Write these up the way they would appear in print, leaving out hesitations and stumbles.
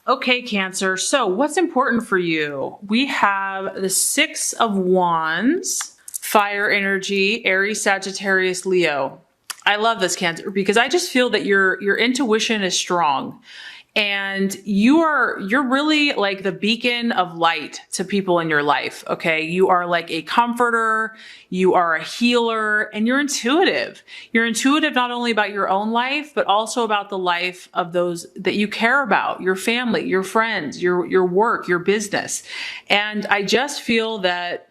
Okay, Cancer. So what's important for you? We have the Six of Wands, fire energy, Aries, Sagittarius, Leo. I love this, Cancer, because I just feel that your intuition is strong. And you're really like the beacon of light to people in your life. Okay. You are like a comforter. You are a healer, and you're intuitive. You're intuitive not only about your own life, but also about the life of those that you care about, your family, your friends, your work, your business. And I just feel that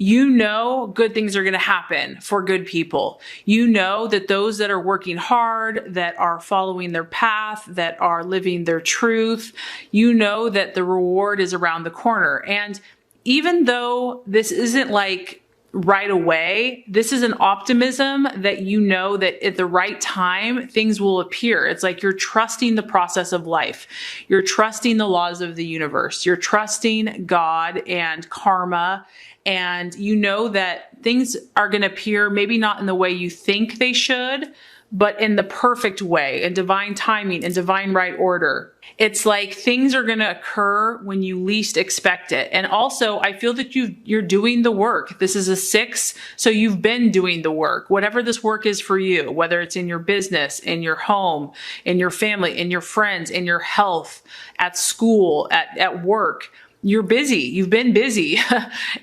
you know good things are going to happen for good people. You know that those that are working hard, that are following their path, that are living their truth, you know that the reward is around the corner. And even though this isn't like right away, this is an optimism that you know that at the right time, things will appear. It's like you're trusting the process of life. You're trusting the laws of the universe. You're trusting God and karma. And you know that things are going to appear maybe not in the way you think they should, but in the perfect way, in divine timing, in divine right order. It's like things are going to occur when you least expect it. And also, I feel that you're doing the work. This is a 6, so you've been doing the work. Whatever this work is for you, whether it's in your business, in your home, in your family, in your friends, in your health, at school, at work, you're busy. You've been busy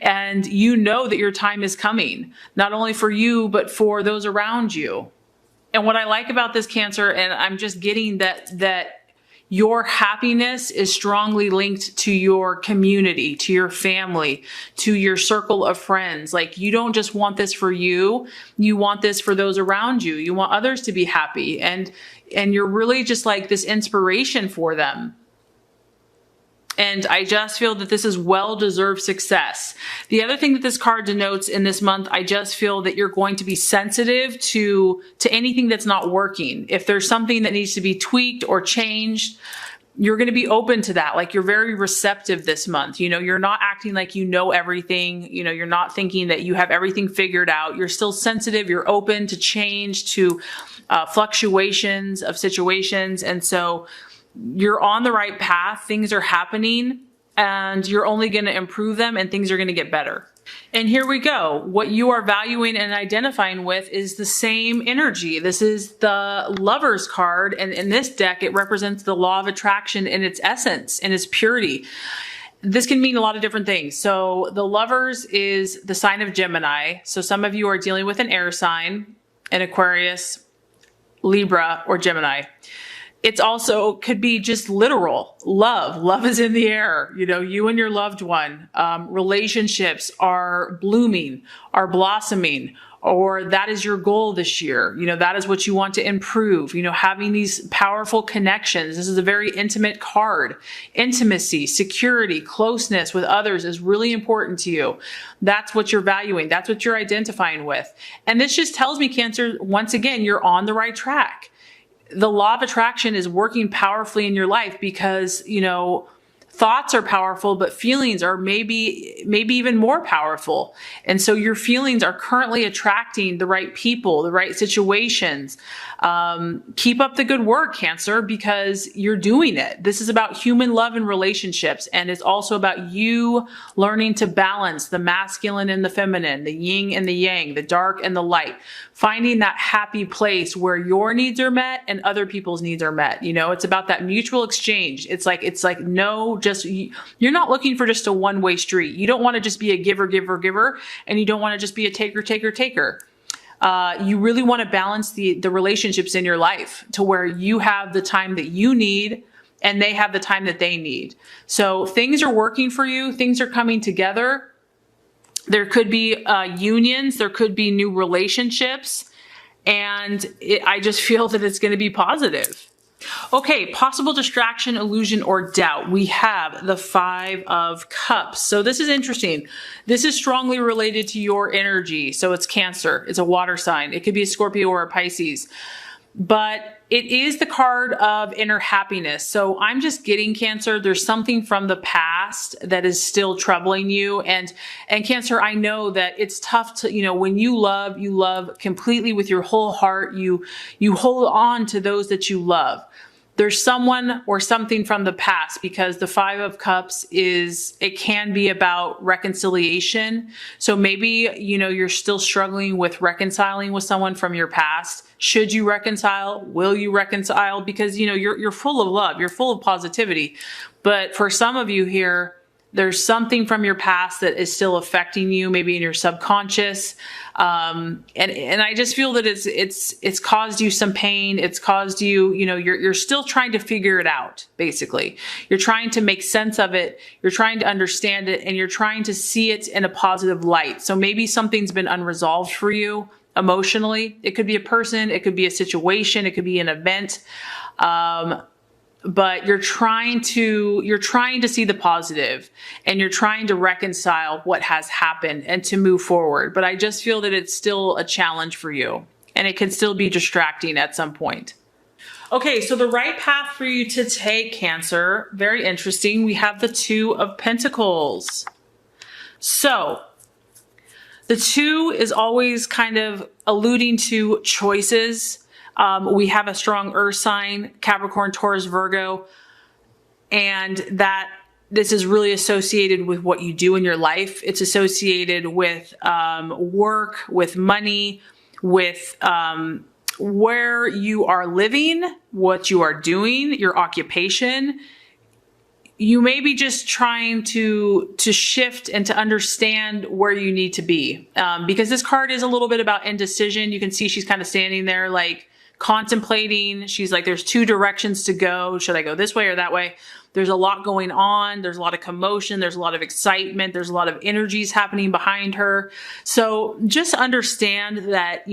and you know that your time is coming, not only for you, but for those around you. And what I like about this, Cancer, and I'm just getting that your happiness is strongly linked to your community, to your family, to your circle of friends. Like you don't just want this for you. You want this for those around you. You want others to be happy. And you're really just like this inspiration for them. And I just feel that this is well-deserved success. The other thing that this card denotes in this month, I just feel that you're going to be sensitive to anything that's not working. If there's something that needs to be tweaked or changed, you're going to be open to that. Like you're very receptive this month. You know, you're not acting like you know everything. You know, you're not thinking that you have everything figured out. You're still sensitive. You're open to change, to fluctuations of situations. And so you're on the right path. Things are happening and you're only going to improve them and things are going to get better. And here we go. What you are valuing and identifying with is the same energy. This is the Lovers card. And in this deck, it represents the law of attraction in its essence, in its purity. This can mean a lot of different things. So the Lovers is the sign of Gemini. So some of you are dealing with an air sign, an Aquarius, Libra, or Gemini. It's also could be just literal love. Love is in the air. You know, you and your loved one. Relationships are blooming, are blossoming, or that is your goal this year. You know, that is what you want to improve. You know, having these powerful connections. This is a very intimate card. Intimacy, security, closeness with others is really important to you. That's what you're valuing. That's what you're identifying with. And this just tells me, Cancer, once again, you're on the right track. The law of attraction is working powerfully in your life because, you know, thoughts are powerful, but feelings are maybe even more powerful. And so your feelings are currently attracting the right people, the right situations. Keep up the good work, Cancer, because you're doing it. This is about human love and relationships. And it's also about you learning to balance the masculine and the feminine, the yin and the yang, the dark and the light, finding that happy place where your needs are met and other people's needs are met. You know, it's about that mutual exchange. It's like no, just, you're not looking for just a one-way street. You don't want to just be a giver, giver, giver, and you don't want to just be a taker, taker, taker. You really want to balance the relationships in your life to where you have the time that you need and they have the time that they need. So things are working for you. Things are coming together. There could be unions. There could be new relationships. And I just feel that it's going to be positive. Okay, possible distraction, illusion, or doubt. We have the 5 of Cups. So this is interesting. This is strongly related to your energy. So it's Cancer. It's a water sign. It could be a Scorpio or a Pisces. But it is the card of inner happiness. So I'm just getting, Cancer, there's something from the past that is still troubling you. And Cancer, I know that it's tough to, you know, when you love completely with your whole heart. You hold on to those that you love. there's someone or something from the past, because the Five of Cups it can be about reconciliation. So maybe, you're still struggling with reconciling with someone from your past. Should you reconcile? Will you reconcile? Because, you're full of love, you're full of positivity. But for some of you here, there's something from your past that is still affecting you, maybe in your subconscious. And I just feel that it's caused you some pain. It's caused you, you're still trying to figure it out, basically. You're trying to make sense of it. You're trying to understand it, and you're trying to see it in a positive light. So maybe something's been unresolved for you emotionally. It could be a person, it could be a situation, it could be an event. But you're trying to see the positive, and you're trying to reconcile what has happened and to move forward. But I just feel that it's still a challenge for you, and it can still be distracting at some point. Okay, so the right path for you to take, Cancer, very interesting. We have the Two of Pentacles. So the two is always kind of alluding to choices. We have a strong earth sign, Capricorn, Taurus, Virgo, and that this is really associated with what you do in your life. It's associated with work, with money, with where you are living, what you are doing, your occupation. You may be just trying to shift and to understand where you need to be. Because this card is a little bit about indecision. You can see she's kind of standing there like contemplating. She's like, there's two directions to go. Should I go this way or that way? There's a lot going on. There's a lot of commotion. There's a lot of excitement. There's a lot of energies happening behind her. So just understand that,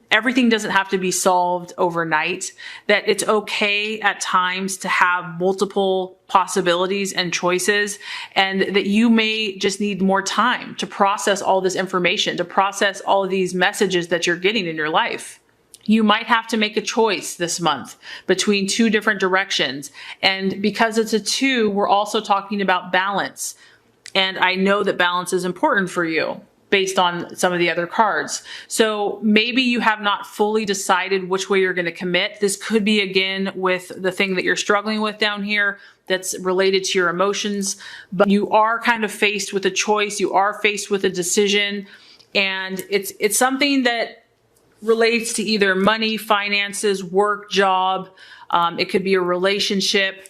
everything doesn't have to be solved overnight, that it's okay at times to have multiple possibilities and choices, and that you may just need more time to process all this information, to process all of these messages that you're getting in your life. You might have to make a choice this month between two different directions. And because it's a two, we're also talking about balance. And I know that balance is important for you based on some of the other cards. So maybe you have not fully decided which way you're going to commit. This could be, again, with the thing that you're struggling with down here that's related to your emotions. But you are kind of faced with a choice. You are faced with a decision. And it's something that relates to either money, finances, work, job. It could be a relationship.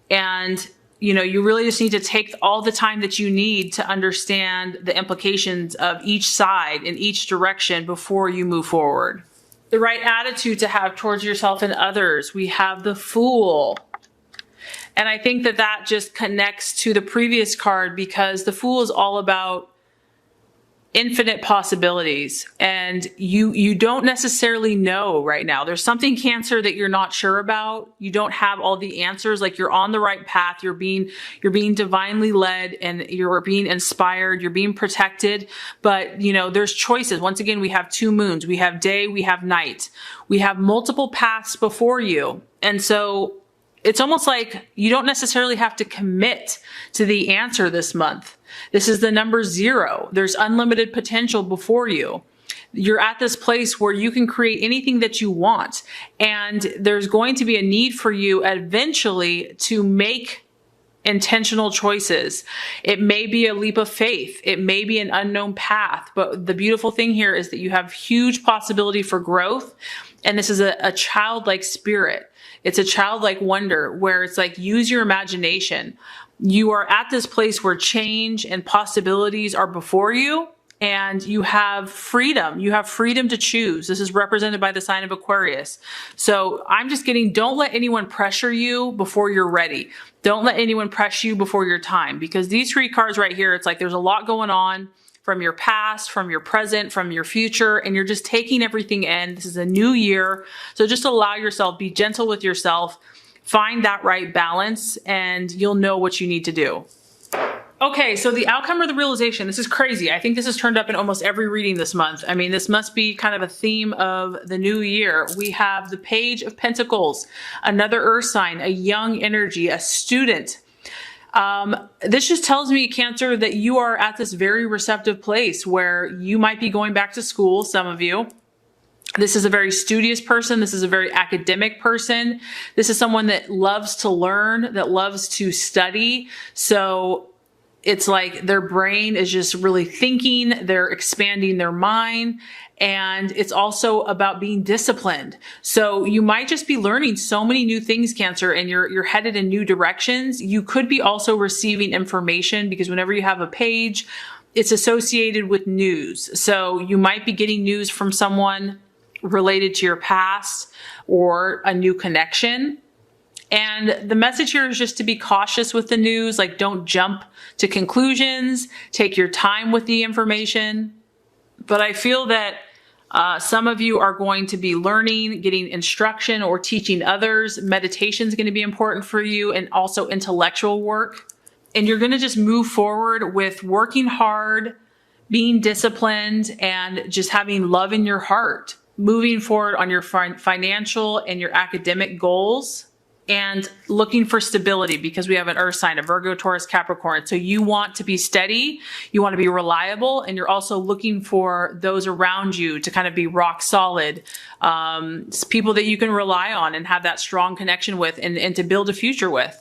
And, you really just need to take all the time that you need to understand the implications of each side in each direction before you move forward. The right attitude to have towards yourself and others. We have the Fool. And I think that just connects to the previous card, because the Fool is all about infinite possibilities, and you don't necessarily know right now. There's something, Cancer, that you're not sure about. You don't have all the answers. Like, you're on the right path. You're being divinely led, and you're being inspired. You're being protected. But, there's choices. Once again, we have two moons. We have day, we have night. We have multiple paths before you. And so it's almost like you don't necessarily have to commit to the answer this month. This is the number 0. There's unlimited potential before you. You're at this place where you can create anything that you want. And there's going to be a need for you eventually to make intentional choices. It may be a leap of faith. It may be an unknown path. But the beautiful thing here is that you have huge possibility for growth. And this is a childlike spirit. It's a childlike wonder where it's like, use your imagination. You are at this place where change and possibilities are before you, and you have freedom. You have freedom to choose. This is represented by the sign of Aquarius. So I'm just getting, don't let anyone pressure you before you're ready. Don't let anyone press you before your time, because these 3 cards right here, it's like there's a lot going on from your past, from your present, from your future, and you're just taking everything in. This is a new year. So just allow yourself, be gentle with yourself, find that right balance, and you'll know what you need to do. Okay, so the outcome or the realization, this is crazy. I think this has turned up in almost every reading this month. I mean, this must be kind of a theme of the new year. We have the Page of Pentacles, another earth sign, a young energy, a student. This just tells me, Cancer, that you are at this very receptive place where you might be going back to school, some of you. This is a very studious person. This is a very academic person. This is someone that loves to learn, that loves to study. So it's like their brain is just really thinking, they're expanding their mind, and it's also about being disciplined. So you might just be learning so many new things, Cancer, and you're headed in new directions. You could be also receiving information, because whenever you have a page, it's associated with news. So you might be getting news from someone related to your past or a new connection. And the message here is just to be cautious with the news. Like, don't jump to conclusions. Take your time with the information. But I feel that some of you are going to be learning, getting instruction, or teaching others. Meditation is going to be important for you, and also intellectual work. And you're going to just move forward with working hard, being disciplined, and just having love in your heart. Moving forward on your financial and your academic goals, and looking for stability, because we have an earth sign, a Virgo, Taurus, Capricorn. So you want to be steady, you want to be reliable, and you're also looking for those around you to kind of be rock solid, people that you can rely on and have that strong connection with, and to build a future with.